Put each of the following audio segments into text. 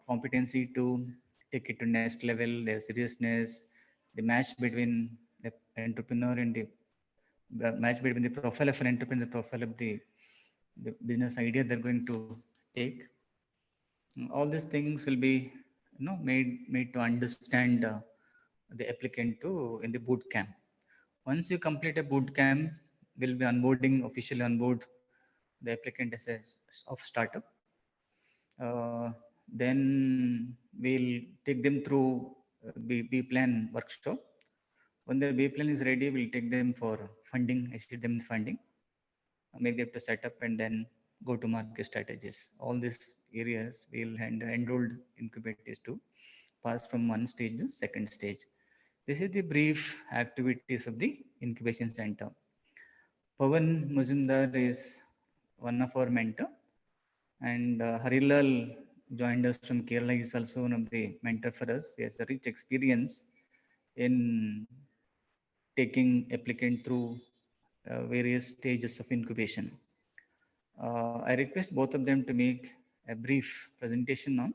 competency to take it to next level, their seriousness, the match between the entrepreneur and the match between the profile of an entrepreneur, the profile of the business idea they're going to take. All these things will be made to understand the applicant to in the boot camp. Once you complete a boot camp, we'll be onboarding officially onboard the applicant as a of startup. Then we'll take them through B plan workshop. When their B plan is ready, we'll take them for funding, assist them with funding, make them to set up, and then go to market strategies. All these areas we'll enrolled incubators to pass from one stage to second stage. This is the brief activities of the incubation center. Pawan Muzumdar is one of our mentor, and Harilal joined us from Kerala. Is also one of the mentor for us. He has a rich experience in taking applicant through various stages of incubation. I request both of them to make a brief presentation on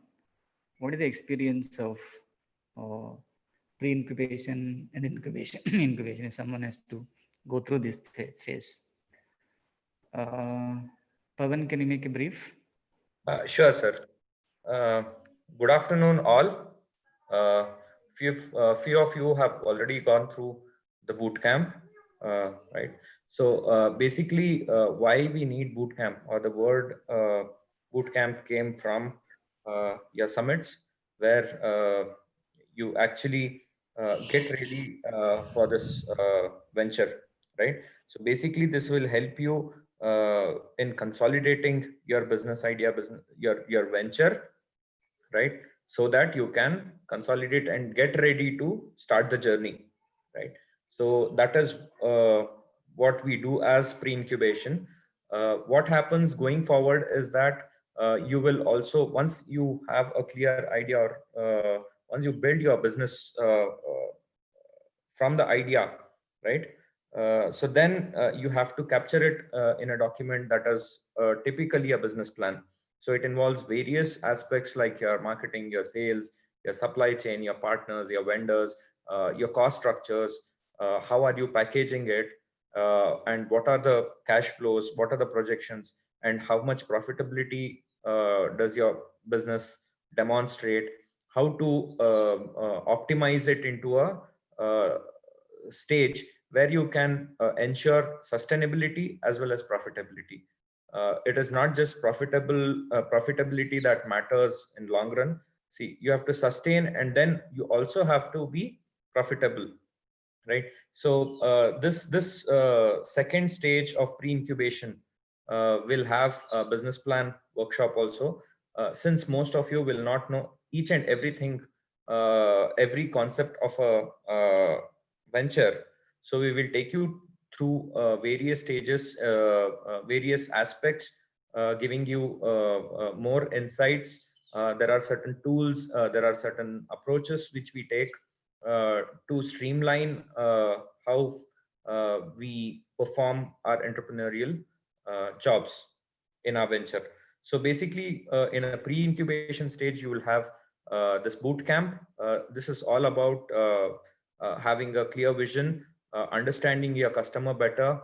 what is the experience of uh, pre-incubation and incubation. Incubation, if someone has to go through this phase. Pavan, can you make a brief? Sure, sir. Good afternoon, all. Few of you have already gone through the boot camp, right? So basically, why we need boot camp, or the word boot camp came from your summits, where you actually get ready for this venture, right? So basically, this will help you in consolidating your business idea, your venture, right? So that you can consolidate and get ready to start the journey, right? So that is what we do as pre-incubation. What happens going forward is that you will also, once you have a clear idea, or once you build your business from the idea, right? So then you have to capture it in a document that is typically a business plan. So it involves various aspects like your marketing, your sales, your supply chain, your partners, your vendors, your cost structures, how are you packaging it, and what are the cash flows, what are the projections, and how much profitability does your business demonstrate, how to optimize it into a stage where you can ensure sustainability as well as profitability. It is not just profitability that matters in long run. See, you have to sustain, and then you also have to be profitable, right? So this second stage of pre-incubation will have a business plan workshop also, since most of you will not know each and everything, every concept of a venture. So we will take you through various stages, various aspects, giving you more insights. There are certain tools, there are certain approaches which we take to streamline how we perform our entrepreneurial jobs in our venture. So basically, in a pre-incubation stage, you will have this boot camp. This is all about having a clear vision, understanding your customer better,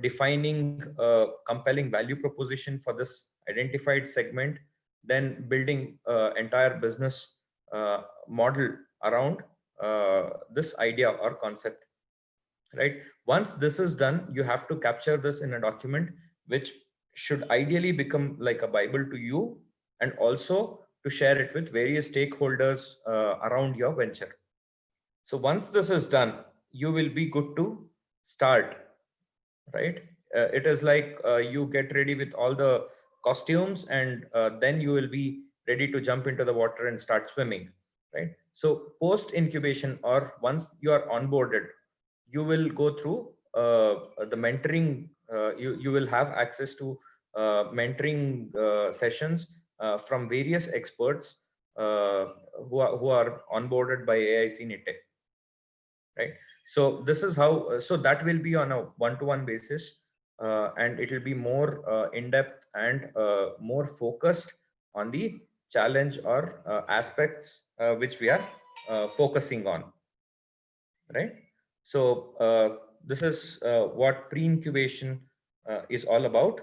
defining a compelling value proposition for this identified segment, then building entire business model around this idea or concept, right? Once this is done, you have to capture this in a document which should ideally become like a bible to you, and also to share it with various stakeholders around your venture. So once this is done, you will be good to start, right? It is like you get ready with all the costumes, and then you will be ready to jump into the water and start swimming, right? So post incubation, or once you are onboarded, you will go through the mentoring. You will have access to mentoring sessions from various experts who are onboarded by AIC NITE, right? So this is how, so that will be on a one-to-one basis, and it will be more in-depth and more focused on the challenge or aspects which we are focusing on, right? So this is what pre-incubation is all about.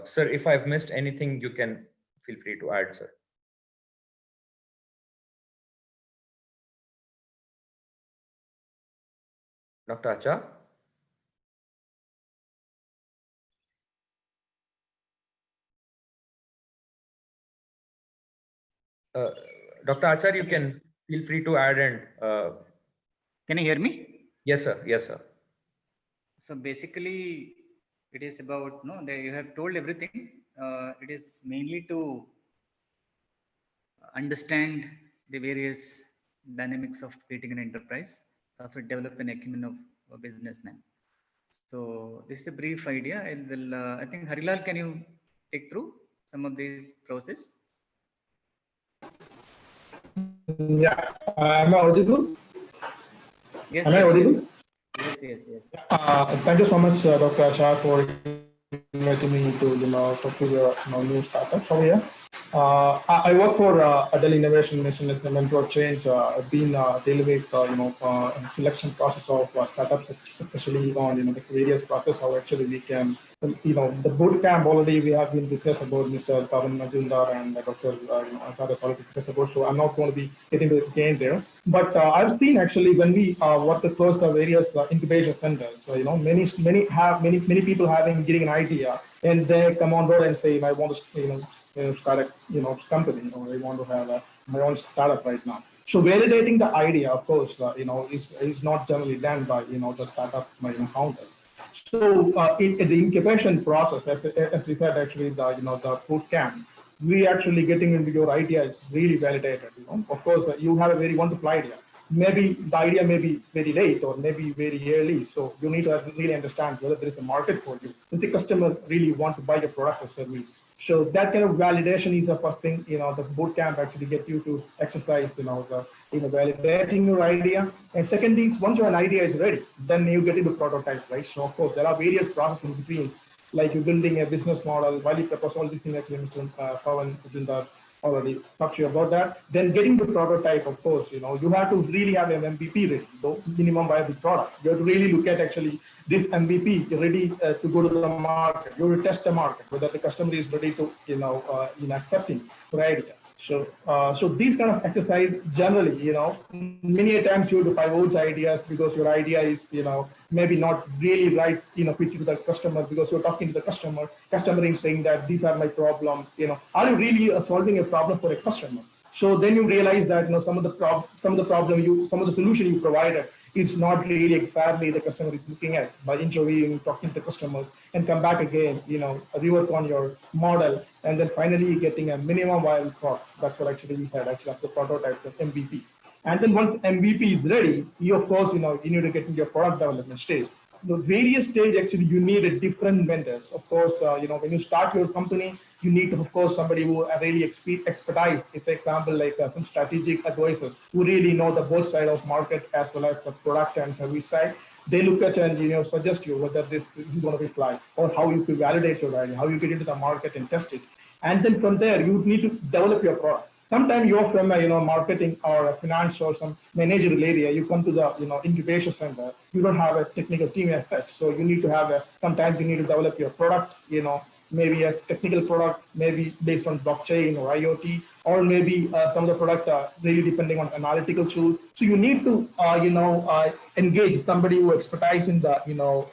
Sir, if I've missed anything, you can feel free to add, sir. Dr. Acha? Dr. Achar, you can feel free to add and Can you hear me? yes, sir. Yes, sir. So basically, it is about you have told everything. It is mainly to understand the various dynamics of creating an enterprise, also develop an acumen of a businessman. So this is a brief idea. And I think Harilal, can you take through some of these process? Yeah, am I audible? Yes. Am I audible? Yes. Thank you so much, Dr. Ashar, for inviting me to talk to the new startups over here. I work for Adel Innovation Mission as a mentor change. I've been dealing with selection process of startups, especially on the various process how actually we can the boot camp already we have been discussed about Mr. Pavan Majumdar and Dr. Ashar has already discussed about. So I'm not going to be getting to the again there. But I've seen actually when we work across various incubation centers, many people getting an idea and they come on board and say, I want to start a company, or I want to have my own startup right now. So validating the idea, of course, is not generally done by the startup founders. So in the incubation process, as we said, actually the boot camp, we actually getting into your idea is really validated. Of course, you have a very wonderful idea. Maybe the idea may be very late or maybe very early. So you need to really understand whether there is a market for you. Does the customer really want to buy your product or service? So that kind of validation is the first thing, the boot camp actually get you to exercise, validating your idea. And second is, once your idea is ready, then you get into prototype, right? So of course, there are various processes in between, like you building a business model, value proposal, all these things actually Mr. Pavan Majumdar already talked to you about that. Then getting the prototype, of course, you have to really have an MVP ready, though minimum viable product. You have to really look at actually this MVP ready to go to the market. You will test the market, whether the customer is ready to, in accepting your idea. So these kind of exercise generally, many a times you have to pivot ideas because your idea is, maybe not really right, fit to the customer because you're talking to the customer. Customer is saying that these are my problem. Are you really solving a problem for a customer? So then you realize that some of the solution you provided is not really exactly the customer is looking at. By interviewing, talking to the customers, and come back again, rework on your model, and then finally getting a minimum viable product. That's what actually we said. Actually, after prototype, the MVP. And then once MVP is ready, you of course you need to get into your product development stage. The various stage actually you need a different vendors. Of course, when you start your company, you need to, of course, somebody who are really expertise. It's an example like some strategic advisors who really know the both side of market as well as the product and service side. They look at and suggest you whether this is going to be fly or how you could validate your idea, how you get into the market and test it. And then from there, you need to develop your product. Sometimes you're from a marketing or a finance or some managerial area. You come to the incubation center. You don't have a technical team as such, so you need to have sometimes you need to develop your product. Maybe as technical product, maybe based on blockchain or IoT, or maybe some of the product really depending on analytical tools. So you need to engage somebody who expertise in the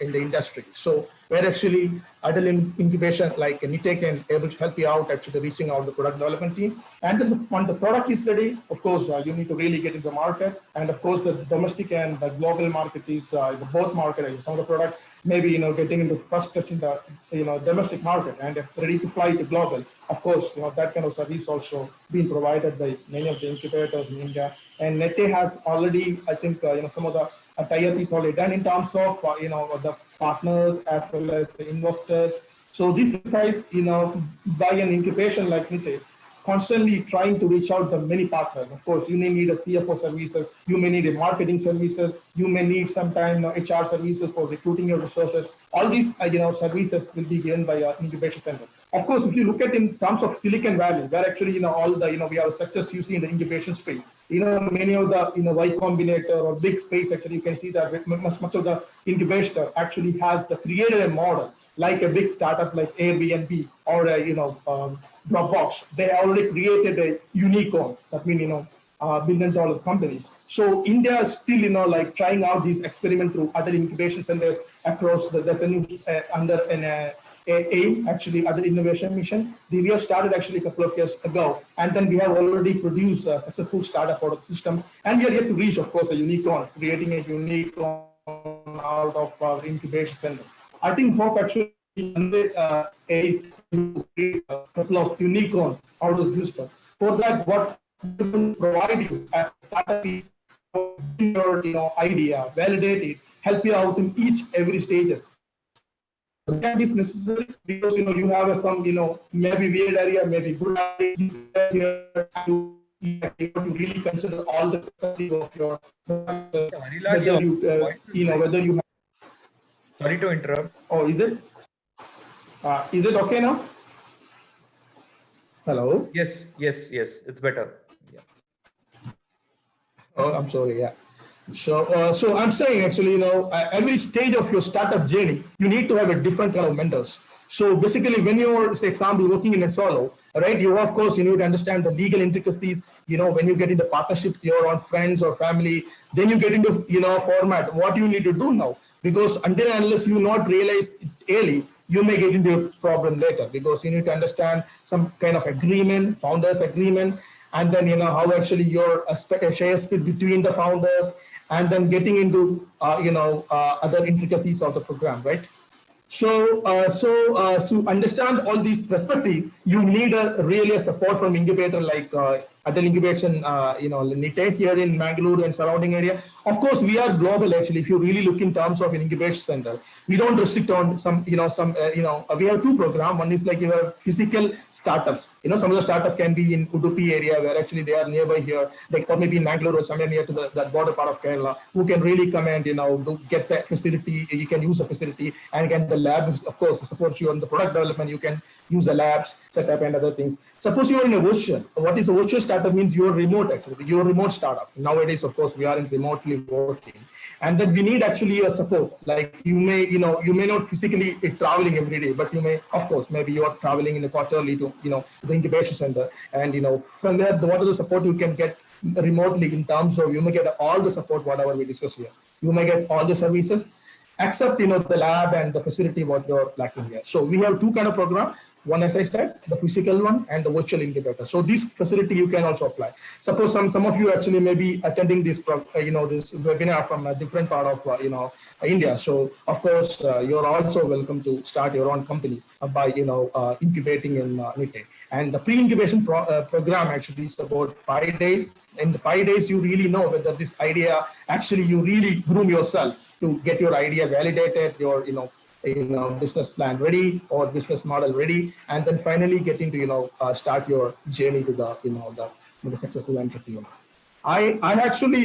in the industry. So where actually Adel incubation like Nite can able to help you out actually reaching out the product development team. And then when the product is ready, of course you need to really get into the market. And of course the domestic and the global market is the both market. Some of the product maybe getting into first touching the domestic market, and if ready to fly to global, of course that kind of service also being provided by many of the incubators in India. And Nete has already, I think some of the tie-up is already done in terms of the partners as well as the investors. So this exercise by an incubation like Nete constantly trying to reach out to many partners. Of course, you may need a CFO services, you may need a marketing services, you may need sometime HR services for recruiting your resources. All these services will be given by incubation center. Of course, if you look at in terms of Silicon Valley, where actually all the we have success you see in the incubation space. Many of the Y Combinator or big space, actually you can see that much of the incubator actually has created a model like a big startup like Airbnb or Dropbox. They already created a unicorn. That means billion-dollar companies. So India is still like trying out these experiments through other incubation centers across there's a new under an AIM, actually other innovation mission. We have started actually a couple of years ago, and then we have already produced a successful startup product system, and we are yet to reach, of course, a unicorn, creating a unicorn out of our incubation center. I think hope actually a couple of unicorn out of the system. For that, what we will provide you as a startup is your idea, validate it, help you out in every stages. That is necessary because you have some maybe weird area, maybe good area. You really consider all the of your whether you have. Sorry to interrupt. Oh, is it? Is it okay now? Hello? Yes, it's better. Yeah. Oh, I'm sorry. Yeah. So I'm saying actually, every stage of your startup journey, you need to have a different kind of mentors. So basically, when you're, say, example, working in a solo, right? You of course you need to understand the legal intricacies. When you get into partnership with your own friends or family, then you get into format. What you need to do now, because until and unless you not realize it early, you may get into a problem later because you need to understand some kind of agreement, founders agreement, and then how actually your share split between the founders, and then getting into other intricacies of the program, right? So to understand all these perspectives, you need really a support from incubator like other incubation, NITE here in Mangalore and surrounding area. Of course, we are global actually. If you really look in terms of an incubation center, we don't restrict on some, we have two programs. One is like your physical startups. Some of the startups can be in Udupi area where actually they are nearby here, like, or maybe in Mangalore or somewhere near to that border part of Kerala, who can really come and get that facility. You can use the facility and get the labs. Of course, supports you on the product development. You can use the labs, setup, and other things. Suppose you are in a virtual. What is a virtual startup means you're remote actually. You're a remote startup. Nowadays, of course, we are in remotely working. And then we need actually a support. Like you may not physically be traveling every day, but you may, of course, maybe you are traveling in a quarterly to, the incubation center. And, from there, what are the support you can get remotely in terms of, you may get all the support, whatever we discuss here. You may get all the services, except, the lab and the facility, what you're lacking here. So we have two kind of program. One, as I said, the physical one and the virtual incubator. So this facility you can also apply. Suppose some of you actually may be attending this, this webinar from a different part of, India. So of course, you're also welcome to start your own company by, incubating in NITE. And the pre-incubation program actually is about 5 days. In the 5 days, you really know whether this idea, actually you really groom yourself to get your idea validated, your, business plan ready or business model ready, and then finally getting to start your journey to the successful entrepreneur. I actually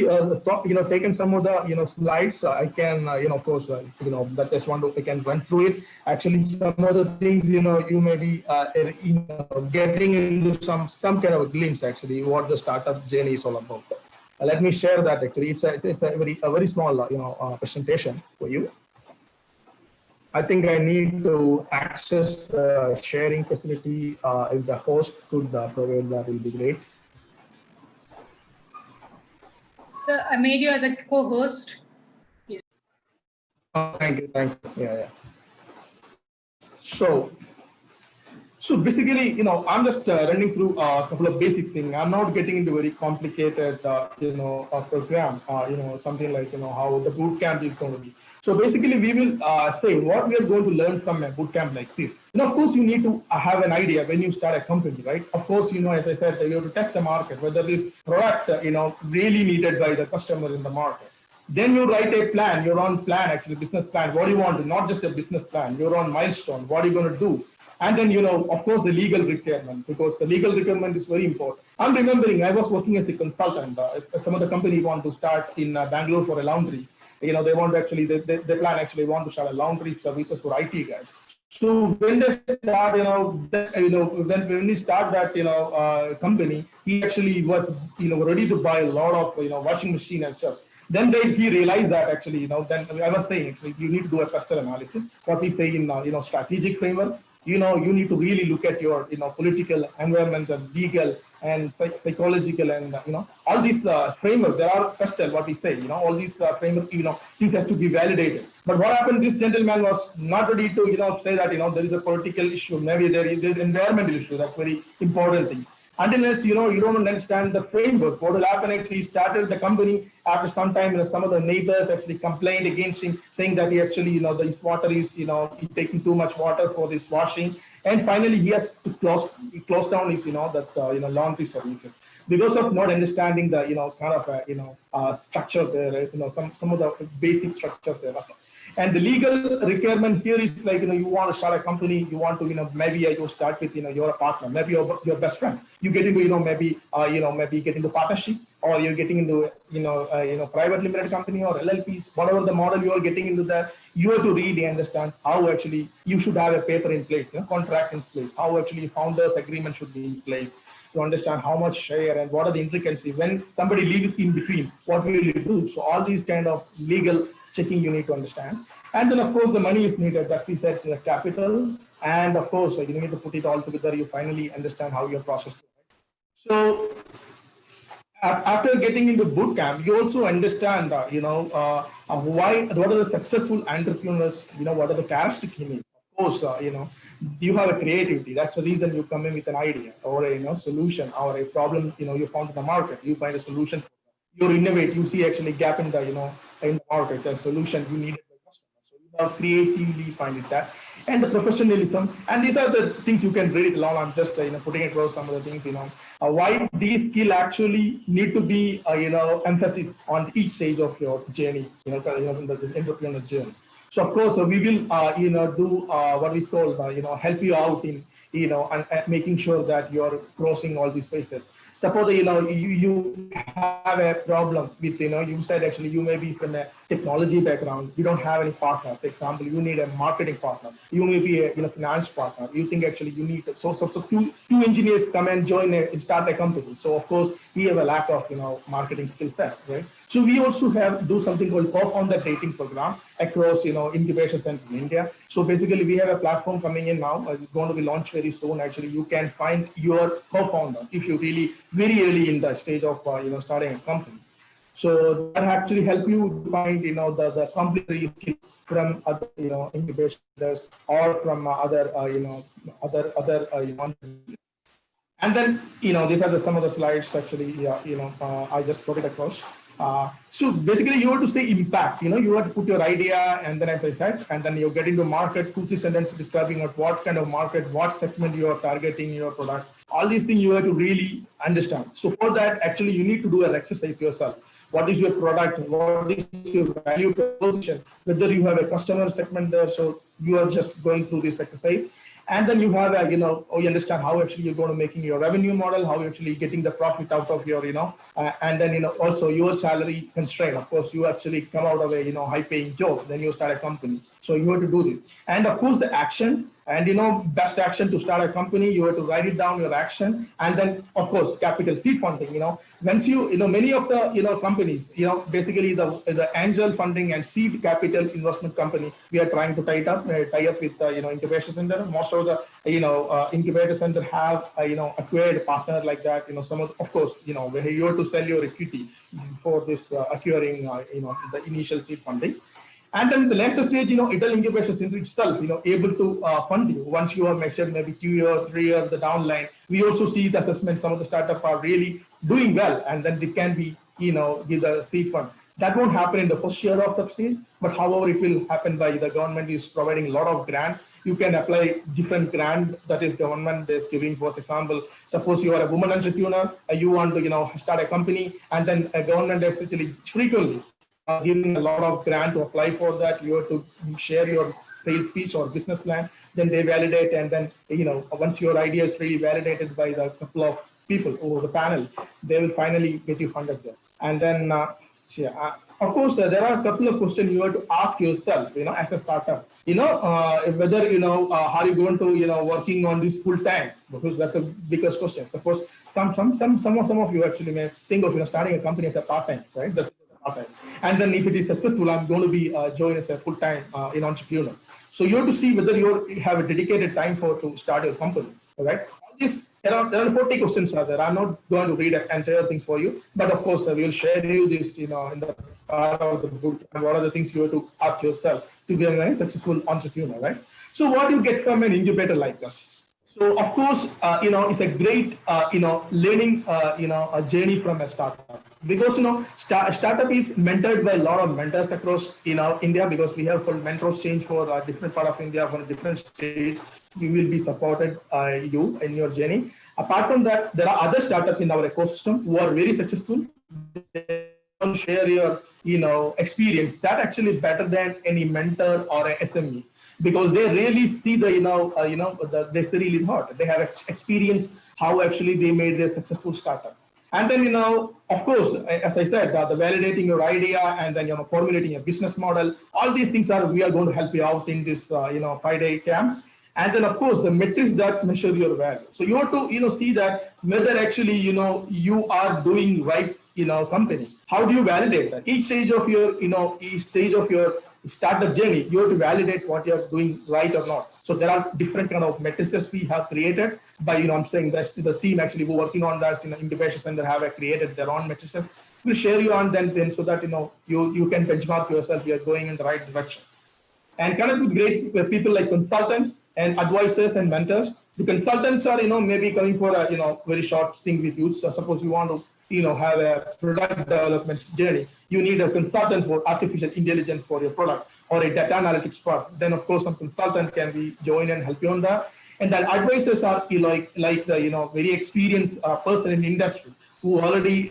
taken some of the slides. I can of course that just want to I can run through it. Actually, some of the things you may be getting into some kind of a glimpse actually what the startup journey is all about. Let me share that actually. It's a very small presentation for you. I think I need to access the sharing facility. If the host could provide that, will be great. Sir, I made you as a co-host. Please. Thank you. Yeah. So basically, I'm just running through a couple of basic things. I'm not getting into very complicated, program. Something like how the boot camp is going to be. So basically, we will say what we are going to learn from a bootcamp like this. And of course, you need to have an idea when you start a company, right? Of course, as I said, you have to test the market, whether this product, really needed by the customer in the market. Then you write a plan, your own plan, actually business plan. What do you want to, not just a business plan, your own milestone. What are you going to do? And then, of course, the legal requirement, because the legal requirement is very important. I'm remembering I was working as a consultant. If some of the company want to start in Bangalore for a laundry. They want to actually, they plan actually want to start a laundry services for IT guys. So when they start, when we start that, company, he actually was, ready to buy a lot of, washing machine and stuff. Then he realized that actually, then I was saying actually, you need to do a cluster analysis. What we say in, strategic framework, you need to really look at your, political, environmental, legal, and psychological, and all these frameworks. There are cluster, what we say, all these frameworks, things has to be validated. But what happened? This gentleman was not ready to, say that there is a political issue, maybe there's environmental issue. That's very important things. Unless you don't understand the framework, what will happen? Actually, he started the company. After some time, some of the neighbors actually complained against him, saying that he actually, this water is, he's taking too much water for this washing. And finally, he has to close down his, laundry services because of not understanding the, kind of, structure there. Some of the basic structure there. And the legal requirement here is like, you want to start a company, you want to, maybe you start with, your partner, maybe your best friend. You get into, maybe get into partnership, or you're getting into, private limited company or LLPs, whatever the model you are getting into that, you have to really understand how actually you should have a paper in place, contract in place, how actually founders agreement should be in place, to understand how much share and what are the intricacies. When somebody leaves in between, what will you do? So all these kind of legal checking you need to understand. And then of course the money is needed, that we said, the capital, and of course you need to put it all together. You finally understand how your process goes. So after getting into boot camp, you also understand why, what are the successful entrepreneurs, what are the characteristics you need. Of course, you have a creativity. That's the reason you come in with an idea or a solution or a problem you found in the market. You find a solution. You innovate. You see actually gap in the in the market, the solution you needed by customer. So you have creatively find it that, and the professionalism. And these are the things you can read it along. I'm just putting across some of the things why these skills actually need to be emphasis on each stage of your journey. In the entrepreneurial journey. So of course we will do what is called help you out in and making sure that you're crossing all these phases. Suppose you have a problem with you said actually you may be from a technology background, you don't have any partners. For example, you need a marketing partner, you may be a finance partner. You think actually you need so two engineers come and start a company. So of course we have a lack of marketing skill set, right? So we also do something called co-founder dating program across incubation center in India. So basically we have a platform coming in now. It's going to be launched very soon. Actually, you can find your co-founder if you really very early in the stage of starting a company. So that actually help you find the complementary skills from other incubation centers or from other and then these are some of the slides actually I just put it across. So basically you have to say impact, you have to put your idea, and then as I said, and then you get into market, 2-3 sentences describing what kind of market, what segment you are targeting your product. All these things you have to really understand. So for that, actually you need to do an exercise yourself. What is your product? What is your value proposition? Whether you have a customer segment there, so you are just going through this exercise. And then you have you understand how actually you're going to making your revenue model, how you're actually getting the profit out of your, and then, also your salary constraint. Of course, you actually come out of a, high paying job, then you start a company. So you have to do this. And of course, the action and, best action to start a company, you have to write it down, your action. And then of course, capital seed funding, once many of the, companies, basically the angel funding and seed capital investment company, we are trying to tie up with, incubation center. Most of the, incubator center have, acquired partner like that, some of course, where you have to sell your equity for this acquiring, the initial seed funding. And then the next stage, Intel Incubation Center itself, able to fund you once you have measured maybe 2 years, 3 years the downline. We also see the assessment, some of the startups are really doing well, and then they can be, give the seed fund. That won't happen in the first year of the stage, but however, it will happen by the government is providing a lot of grant. You can apply different grant that is government is giving. For example, suppose you are a woman entrepreneur, you want to, start a company, and then a government is actually frequently giving a lot of grant to apply for that. You have to share your sales pitch or business plan. then they validate, and then, once your idea is really validated by the couple of people over the panel, they will finally get you funded there. And then, of course, there are a couple of questions you have to ask yourself, as a startup, whether, are you going to, working on this full time? Because that's the biggest question. Suppose some of you actually may think of, starting a company as a part-time, right? That's part-time. And then if it is successful, I'm going to be joined as a full-time entrepreneur. So you have to see whether you have a dedicated time to start your company, all right? Around 40 questions are there. I'm not going to read entire things for you, but of course, we will share you this, in the part of the book, and what are the things you have to ask yourself to be a very successful entrepreneur, right? So what do you get from an incubator like us? So of course, it's a great, learning, a journey from a startup, because, startup is mentored by a lot of mentors across, India, because we have called mentors change for different part of India for different states. You will be supported, you in your journey. Apart from that, there are other startups in our ecosystem who are very successful. They don't share your, experience. That actually is better than any mentor or a SME, because they really see the, the really hot. They have experienced how actually they made their successful startup. And then, of course, as I said, the validating your idea and then, formulating a business model, all these things we are going to help you out in this, 5-day camp. And then, of course, the metrics that measure your value. So you have to, see that whether actually, you are doing right, company. How do you validate that? Each stage of your, startup journey, you have to validate what you're doing right or not. So there are different kind of matrices we have created by, I'm saying that the team actually who working on that, incubation center have created their own matrices. We'll share you on them then so that, you can benchmark yourself, you're going in the right direction. And connect with great people like consultants and advisors and mentors. The consultants are, maybe coming for a, very short thing with you. So suppose you want to, have a product development journey, you need a consultant for artificial intelligence for your product or a data analytics part. Then of course some consultant can be join and help you on that. And then advisors are like the, very experienced person in the industry who already,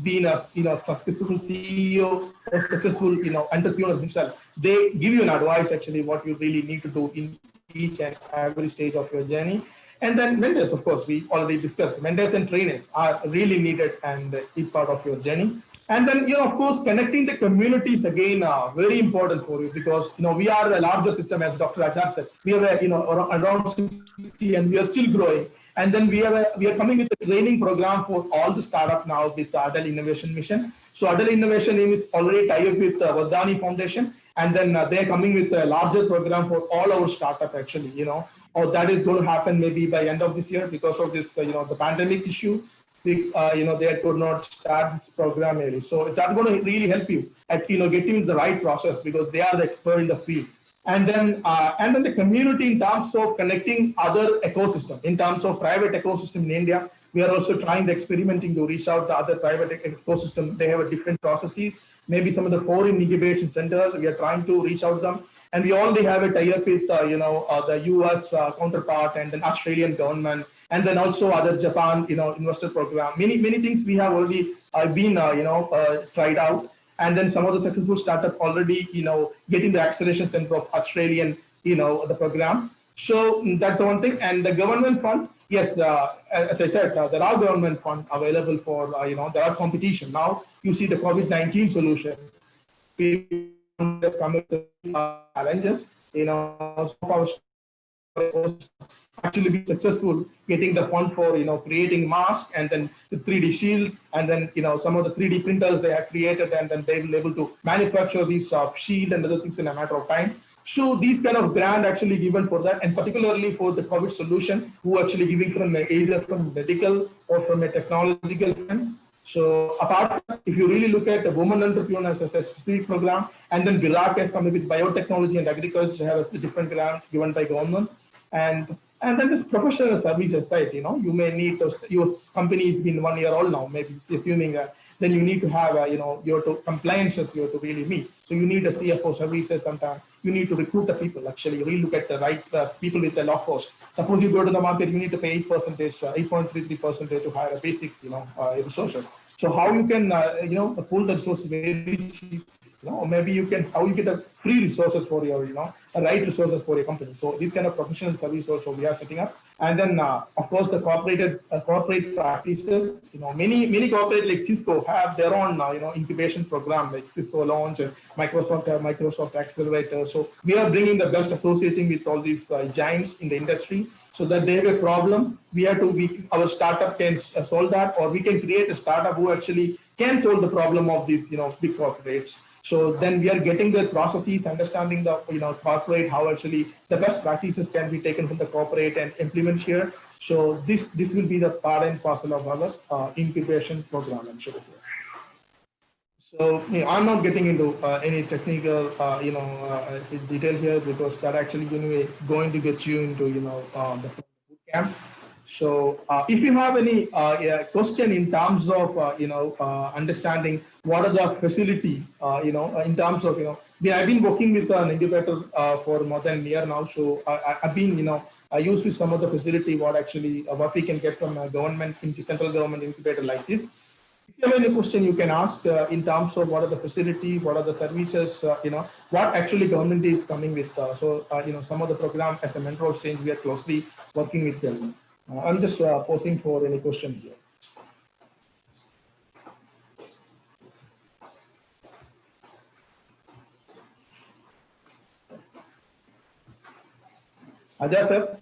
been a, successful CEO or successful, entrepreneur himself. They give you an advice actually what you really need to do in each and every stage of your journey. And then mentors, of course, we already discussed. Mentors and trainers are really needed and is part of your journey. And then, of course, connecting the communities again are very important for you, because, we are a larger system, as Dr. Achar said. We have, around 60 and we are still growing. And then we are coming with a training program for all the startup now with the Adel Innovation Mission. So Adel Innovation is already tied up with Vardhani Foundation. And then they're coming with a larger program for all our startup actually, or that is going to happen maybe by end of this year because of this, the pandemic issue. They could not start this program early. So that's going to really help you at, getting the right process, because they are the expert in the field. And then the community in terms of connecting other ecosystem, in terms of private ecosystem in India, we are also trying the experimenting to reach out to other private ecosystem. They have a different processes. Maybe some of the foreign incubation centers, we are trying to reach out to them. And we already have a tie-up with, the US counterpart and then Australian government, and then also other Japan, investor program. Many things we have already been, tried out. And then some of the successful startup already, getting the acceleration center of Australian, the program. So that's the one thing. And the government fund, yes, as I said, there are government funds available for, there are competition. Now you see the COVID-19 solution. People come with challenges, actually be successful getting the fund for creating mask and then the 3D shield, and then some of the 3D printers they have created, and then they will be able to manufacture these shield and other things in a matter of time. So these kind of grant actually given for that, and particularly for the COVID solution, who actually giving from either from medical or from a technological fund. So apart from that, if you really look at the women entrepreneurs as a specific program, and then Virat has come with biotechnology and agriculture have a different grant given by government. And then this professional services side, you may need those, your company is been 1 year old now, maybe assuming that, then you need to have, your compliances you have to really meet. So you need a CFO services sometimes. You need to recruit the people, actually, really look at the right people with the low cost. Suppose you go to the market, you need to pay 8.33% to hire a basic, resources. So how you can, pull the resources very cheap or maybe you can how you get a free resources for your a right resources for your company. So this kind of professional service also we are setting up. And then of course the corporate practices, many corporate like Cisco have their own incubation program, like Cisco Launch, Microsoft Accelerator. So we are bringing the best associating with all these giants in the industry, so that they have a problem, our startup can solve that, or we can create a startup who actually can solve the problem of these big corporates. So then we are getting the processes, understanding the corporate, how actually the best practices can be taken from the corporate and implement here. So this will be the part and parcel of our incubation program. I'm sure. So I'm not getting into any technical detail here, because that actually going to get you into the boot camp. So if you have any question in terms of understanding what are the facility in terms of I've been working with an incubator for more than a year now. So I've been I used to some of the facility what we can get from a government central government incubator like this. If you have any question, you can ask in terms of what are the facility, what are the services, what actually government is coming with. Some of the program as a mentor exchange, we are closely working with them. I'm just posing for any question here. Ajay sir.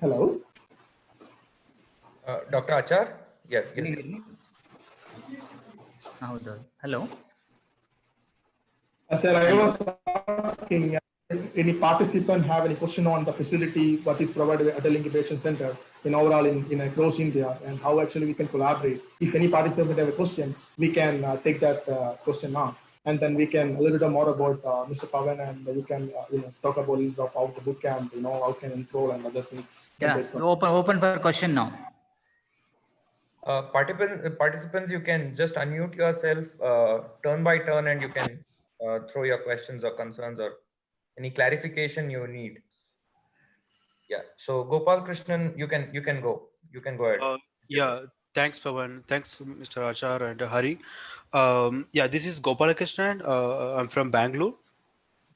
Hello. Dr. Achar? Yes. Can you hear me? Hello. Sir, I was asking any participant have any question on the facility, what is provided at the Incubation Center in overall in across India, and how actually we can collaborate. If any participant have a question, we can take that question now, and then we can a little bit more about Mr. Pavan, and you can talk about how the boot camp, how can enroll and other things. Yeah, open for question now. Participants, you can just unmute yourself turn by turn, and you can throw your questions or concerns or any clarification you need. Yeah. So Gopal Krishnan, you can go. You can go ahead. Yeah. Thanks, Pavan. Thanks, Mr. Achar and Hari. Yeah, this is Gopal Krishnan. I'm from Bangalore.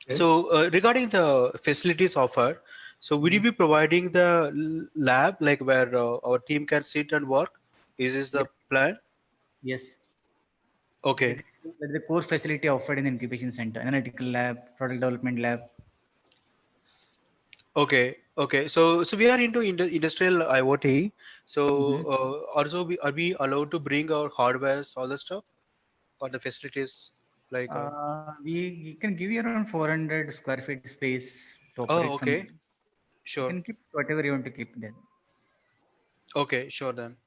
Okay. So regarding the facilities offered, so will you be providing the lab like where our team can sit and work? Is this the plan? Yes. Okay. The core facility offered in the incubation center: analytical lab, product development lab. Okay. So we are into industrial IoT. So also are we allowed to bring our hardwares, all the stuff, or the facilities? Like we can give you around 400 square feet space to operate. Oh, okay. Sure. You can keep whatever you want to keep there. Okay, sure then.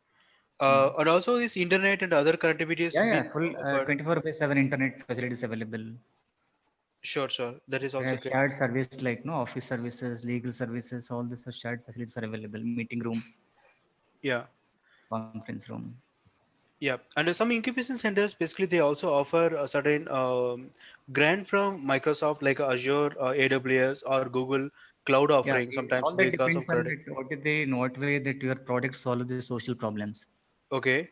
And also this internet and other connectivities. Yeah, full 24/7 internet facilities available. Sure. That is also shared service like office services, legal services, all these shared facilities are available. Meeting room. Yeah. Conference room. Yeah, and some incubation centers basically they also offer a certain grant from Microsoft like Azure, AWS, or Google Cloud offering. Sometimes all that depends on what way that your product solves the social problems. Okay.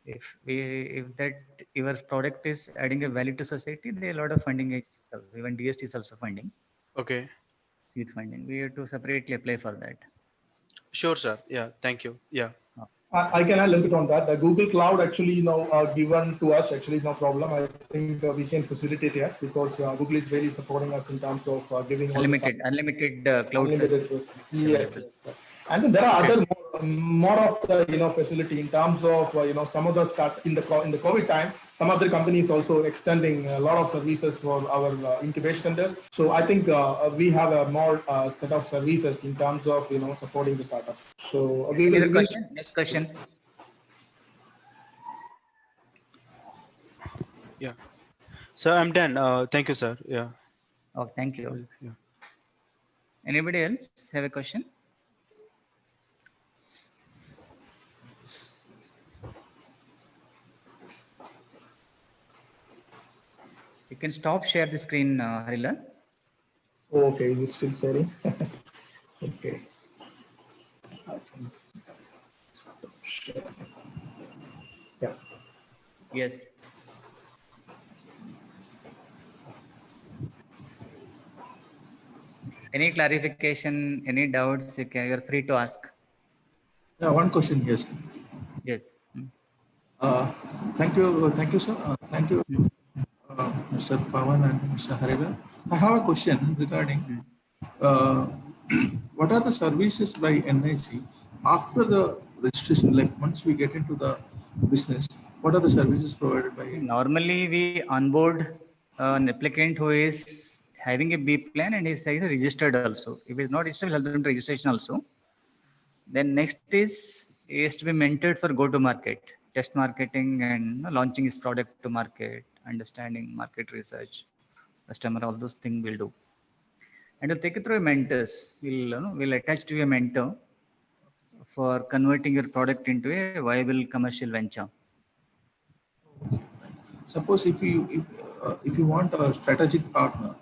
If that your product is adding a value to society, there are a lot of funding. Even DST is also funding. Okay. Seed funding. We have to separately apply for that. Sure, sir. Yeah. Thank you. Yeah. I can add a little bit on that. The Google Cloud actually, given to us, actually no problem. I think we can facilitate it because Google is really supporting us in terms of giving unlimited cloud. Yes. And then there are other more of the facility in terms of some of the start in the COVID time. Some other companies also extending a lot of services for our incubation centers. So I think we have a more set of services in terms of supporting the startup. So we will. Next question. Yeah. So I'm done. Thank you, sir. Yeah. Oh, thank you. Yeah. Anybody else have a question? You can stop share the screen, Harila. Okay, is it still sharing? Okay. Yeah. Yes. Any clarification, any doubts, you're free to ask. Yeah, one question, yes. Yes. Mm. Thank you, sir. Thank you, Mm. Mr. Pawan and Mr. Harila. I have a question regarding Mm. uh, what are the services by NIC after the registration? Like once we get into the business, what are the services provided by? Normally, we onboard an applicant who is having a B plan and is registered also. If it's not registered, we'll help them to registration also. Then next is he has to be mentored for go to market, test marketing, and launching his product to market, understanding market research, customer, all those things we'll do. And we'll take it through a mentors. We'll attach to a mentor for converting your product into a viable commercial venture. Suppose if you want a strategic partner,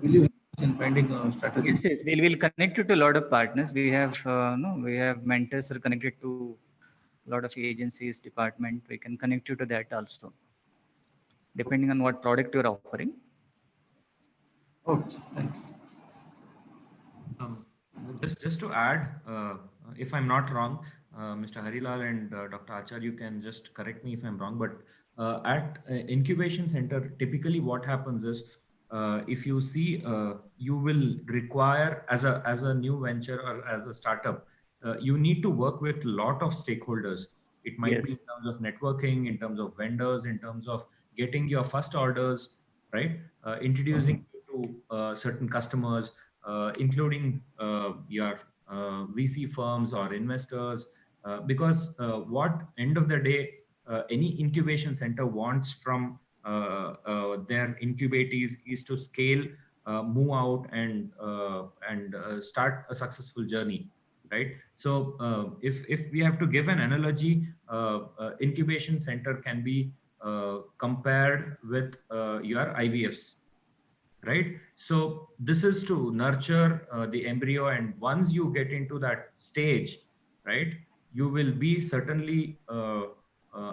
will you help us in finding a strategic? Yes, we'll connect you to a lot of partners. We have we have mentors who are connected to a lot of agencies, department. We can connect you to that also, depending on what product you're offering. Okay, sir, thank you. Just to add, if I'm not wrong, Mr. Harilal and Dr. Achar, you can just correct me if I'm wrong, but at incubation center, typically what happens is, if you see, you will require as a new venture or as a startup, you need to work with a lot of stakeholders. It might be in Yes. terms of networking, in terms of vendors, in terms of getting your first orders, right? Introducing you to certain customers, including your VC firms or investors, because what end of the day any incubation center wants from their incubatees is to scale, move out, and start a successful journey, right? So if we have to give an analogy, incubation center can be compared with your IVFs, right? So this is to nurture the embryo, and once you get into that stage, right, you will be certainly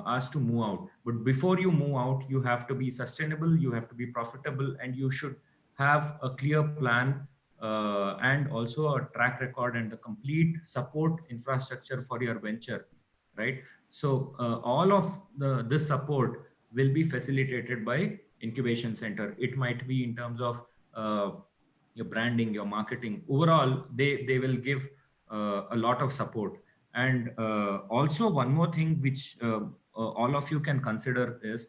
asked to move out. But before you move out, you have to be sustainable, you have to be profitable, and you should have a clear plan and also a track record and the complete support infrastructure for your venture, right? So all of this support will be facilitated by incubation center. It might be in terms of your branding, your marketing. Overall, they will give a lot of support. And also one more thing which all of you can consider is,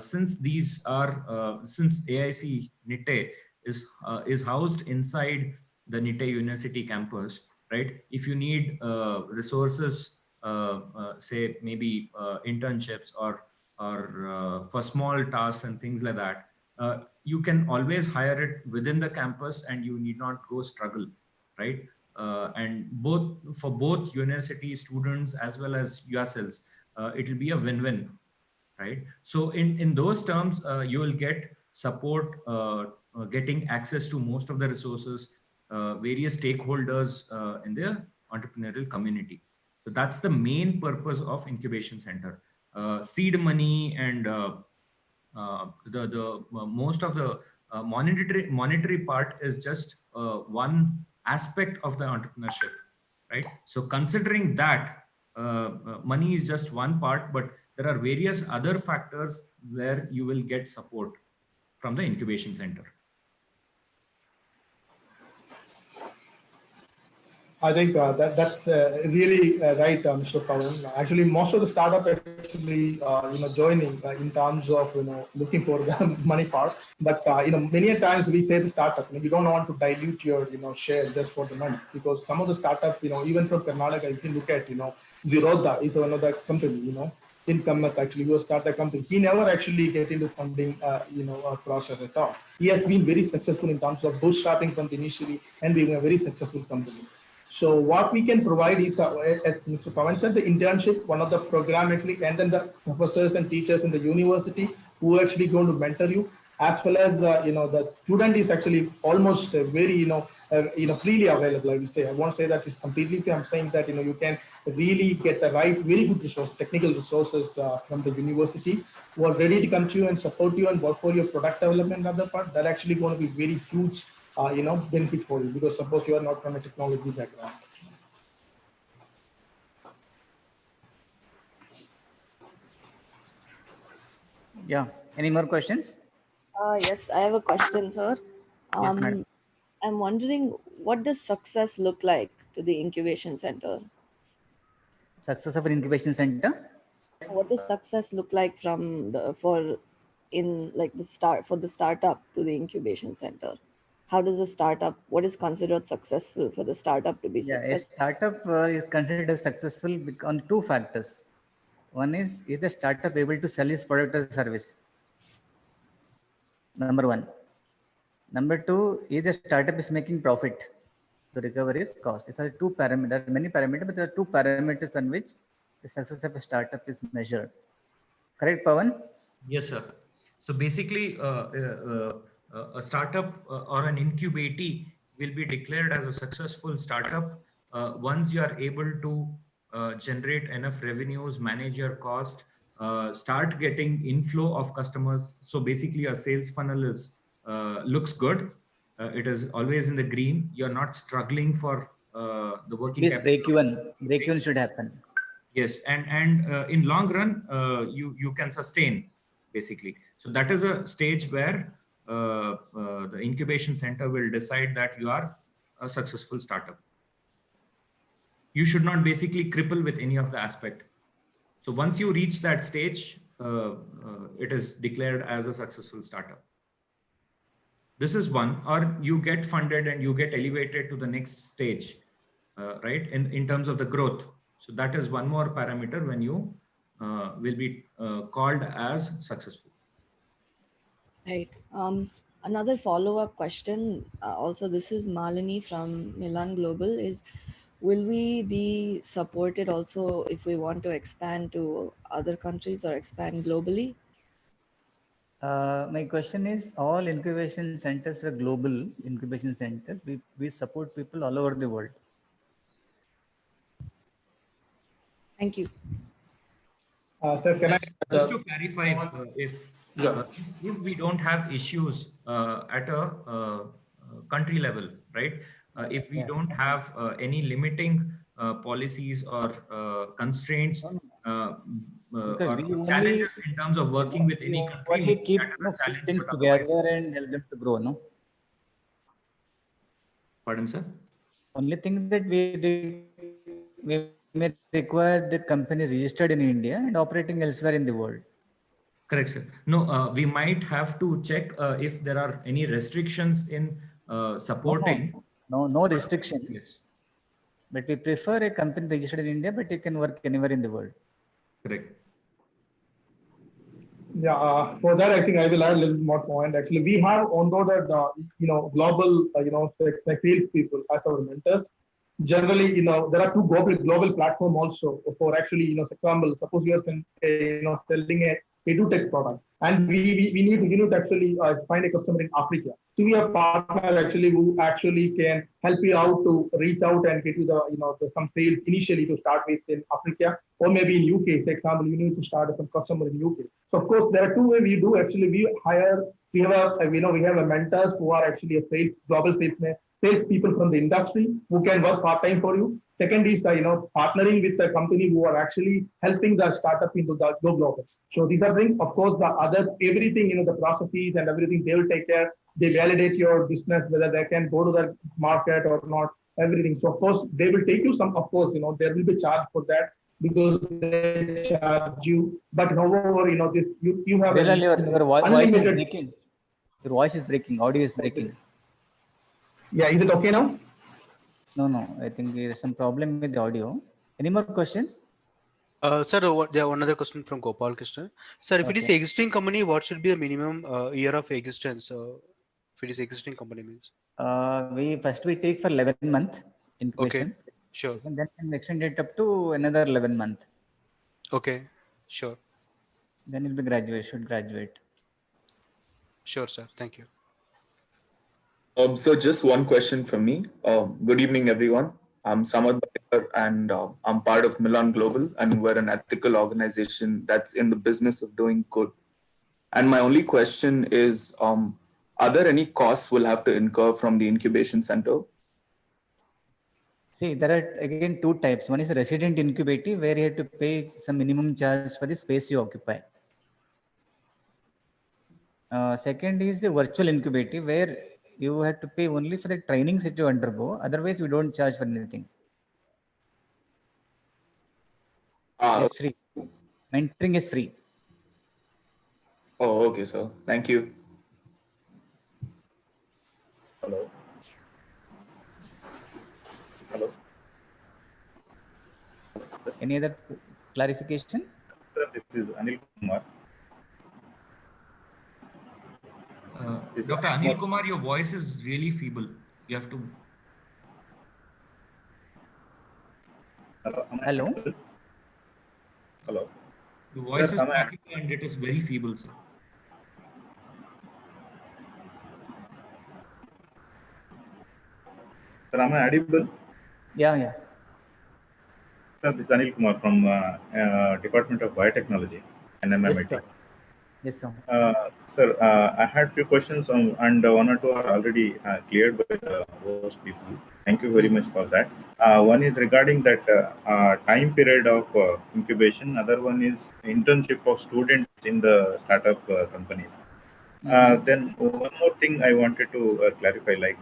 since these are since AIC NITE is housed inside the NITE University campus, right? If you need resources, say maybe internships or for small tasks and things like that, you can always hire it within the campus and you need not go struggle, right? And for both university students as well as yourselves, it will be a win-win, right? So in those terms, you will get support, getting access to most of the resources, various stakeholders in the entrepreneurial community. So that's the main purpose of incubation center. Seed money and the most of the monetary part is just one aspect of the entrepreneurship, right? So considering that, money is just one part, but there are various other factors where you will get support from the incubation center. I think that's really right, Mr. Pawan. Actually, most of the startup actually, joining in terms of looking for the money part. But many a times we say the startup, we don't want to dilute your share just for the money, because some of the startup, even from Karnataka, you can look at Zerodha is another company, Income actually was start the company. He never actually get into funding, process at all. He has been very successful in terms of bootstrapping from the initially and being a very successful company. So what we can provide is, as Mr. Pawan said, the internship, one of the program actually, and then the professors and teachers in the university who are actually going to mentor you. as well as the student is actually almost very freely available. I would say, I won't say that it's completely free. I'm saying that you can really get the right, very good resource, technical resources from the university who are ready to come to you and support you and work for your product development. Other part that actually going to be very huge benefit for you, because suppose you are not from a technology background. Yeah. Any more questions? Yes, I have a question, sir. Yes, madam. I'm wondering, what does success look like to the incubation center? Success of an incubation center. What does success look like from the for in like the start for the startup to the incubation center? How does the startup, what is considered successful for the startup to be Yeah, a successful? startup is considered as successful on two factors. One is the startup able to sell his product or service? Number one. Number two, is the startup is making profit to recover his cost. It's a two parameter. There are many parameters, but there are two parameters on which the success of a startup is measured. Correct, Pawan? Yes, sir. So basically, a startup or an incubatee will be declared as a successful startup once you are able to generate enough revenues, manage your cost, start getting inflow of customers. So basically, a sales funnel is looks good. It is always in the green. You're not struggling for the At working least capital. break even. Break even should happen. Yes, and in long run, you can sustain basically. So that is a stage where the incubation center will decide that you are a successful startup. You should not basically cripple with any of the aspect. So once you reach that stage, it is declared as a successful startup. This is one, or you get funded and you get elevated to the next stage, right? In terms of the growth. So that is one more parameter when you will be called as successful. Right. Another follow-up question, also this is Malini from Milan Global, is will we be supported also if we want to expand to other countries or expand globally? My question is, all incubation centers are global incubation centers. We support people all over the world. Thank you. Sir, can Just to clarify, Yeah. if we don't have issues at a country level, right? If we Yeah. don't have any limiting policies or constraints Because or we only challenges in terms of working with any only country keep that are a put challenge, things but otherwise, together and help them to grow. No. pardon, sir. Only thing that we may require the company registered in India and operating elsewhere in the world. Correct, sir. No, we might have to check if there are any restrictions in supporting. No restrictions. Yes. But we prefer a company registered in India, but you can work anywhere in the world. Correct. Yeah, for that, I think I will add a little more point. Actually, we have onboarded, global, sales people as our mentors. Generally, there are two global platform also for actually, for example, suppose you are selling a EduTech product, and we need to actually find a customer in Africa. So we have partner actually who actually can help you out to reach out and get you some sales initially to start with in Africa, or maybe in UK. For example, you need to start some customer in UK. So of course, there are two ways we do actually. We have a mentors who are actually a global sales people from the industry who can work part time for you. Second is partnering with a company who are actually helping the startup into the go global. So these are things. Of course, the other everything, the processes and everything they will take care. They validate your business whether they can go to the market or not. Everything. So of course they will take you some. Of course, there will be charge for that because they charge you. But however, this you have Relal, your voice is unlimited. breaking. Your voice is breaking. Audio is breaking. Yeah, is it okay now? No. I think there is some problem with the audio. Any more questions? Sir, there one other question from Gopal Krishna. Sir, if it is Okay. existing company, what should be a minimum year of existence? If it is existing company means. We take for 11 month incubation. Okay, sure. And then can extend it up to another 11 month. Okay, sure. Then it will be should graduate. Sure, sir. Thank you. So just one question from me. Good evening, everyone. I'm Samad Bhatikar, and I'm part of Milan Global, and we're an ethical organization that's in the business of doing good. And my only question is, are there any costs we'll have to incur from the incubation center? See, there are again two types. One is a resident incubator, where you have to pay some minimum charge for the space you occupy. Second is the virtual incubator, where you have to pay only for the trainings that you undergo. Otherwise, we don't charge for anything. It's free. Mentoring is free. Oh, okay, sir. Thank you. Hello. Hello. Any other clarification? Sir, this is Anil Kumar. Dr. Anil Kumar, your voice is really feeble. You have to. Hello. Hello. Hello. Your voice Sir, is cracking and it is very feeble, sir. Sir, am I audible? Yeah. Sir, this is Anil Kumar from Department of Biotechnology and MIT. Yes, sir. Sir, I had few questions and one or two are already cleared by the host people. Thank you very much for that. One is regarding that time period of incubation. Other one is internship of students in the startup companies. Then one more thing I wanted to clarify, like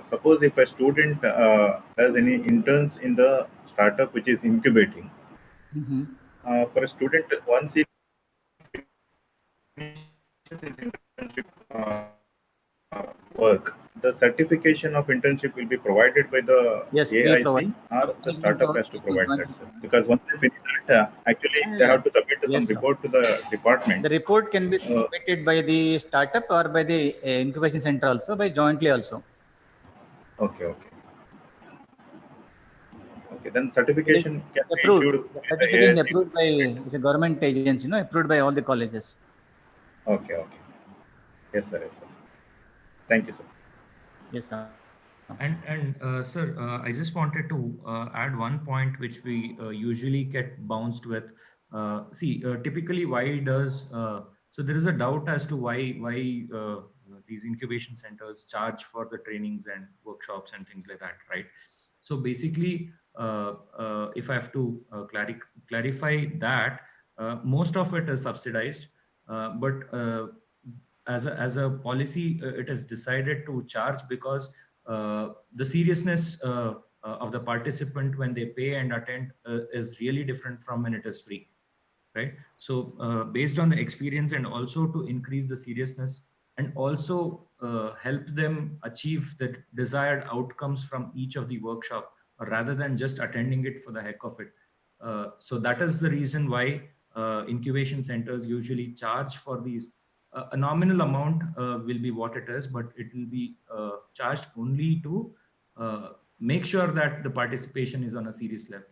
suppose if a student does any interns in the startup which is incubating, for a student, once he internship work, the certification of internship will be provided by the AIC or the startup has to provide that, sir. Because once they finish that, actually they have to submit some report to the department. The report can be submitted by the startup or by the incubation center also, by jointly also. Okay. Then certification can be approved. issued. The certification is approved by, it's a government agency, approved by all the colleges. Okay. Yes, sir. Thank you, sir. Yes, sir. And sir, I just wanted to add one point which we usually get bounced with. Typically, why does so there is a doubt as to why these incubation centers charge for the trainings and workshops and things like that, right? So basically, if I have to clarify that, most of it is subsidized, but as a policy, it is decided to charge because the seriousness of the participant when they pay and attend is really different from when it is free, right? So based on the experience and also to increase the seriousness and also help them achieve the desired outcomes from each of the workshop, rather than just attending it for the heck of it. So that is the reason why incubation centers usually charge for these. A nominal amount will be what it is, but it will be charged only to make sure that the participation is on a serious level.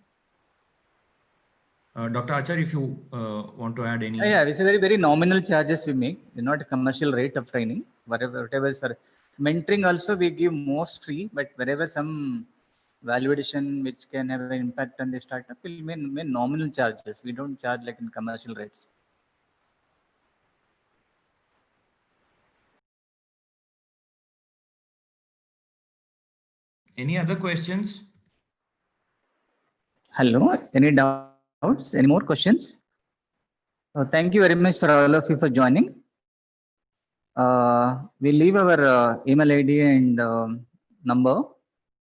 Dr. Achar, if you want to add any. Yeah, it's a very nominal charges we make, not a commercial rate of training. Whatever, sir. Mentoring also we give most free, but wherever some value addition which can have an impact on the startup will mean nominal charges. We don't charge like in commercial rates. Any other questions? Hello, any doubts? Any more questions? Thank you very much for all of you for joining. We'll leave our email ID and number.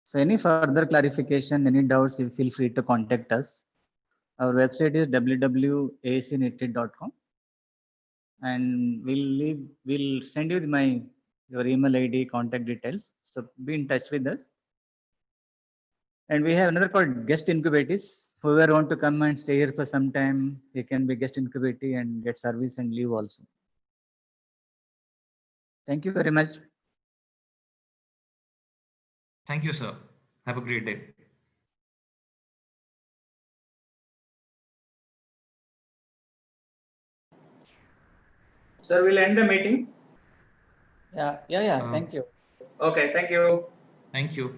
So any further clarification, any doubts, you feel free to contact us. Our website is www.aacnetted.com, and we'll send you your email ID, contact details. So be in touch with us. And we have another called guest incubators. Whoever want to come and stay here for some time, they can be guest incubator and get service and leave also. Thank you very much. Thank you, sir. Have a great day. Sir, we'll end the meeting. Yeah. Uh, Thank you. Okay, thank you. Thank you.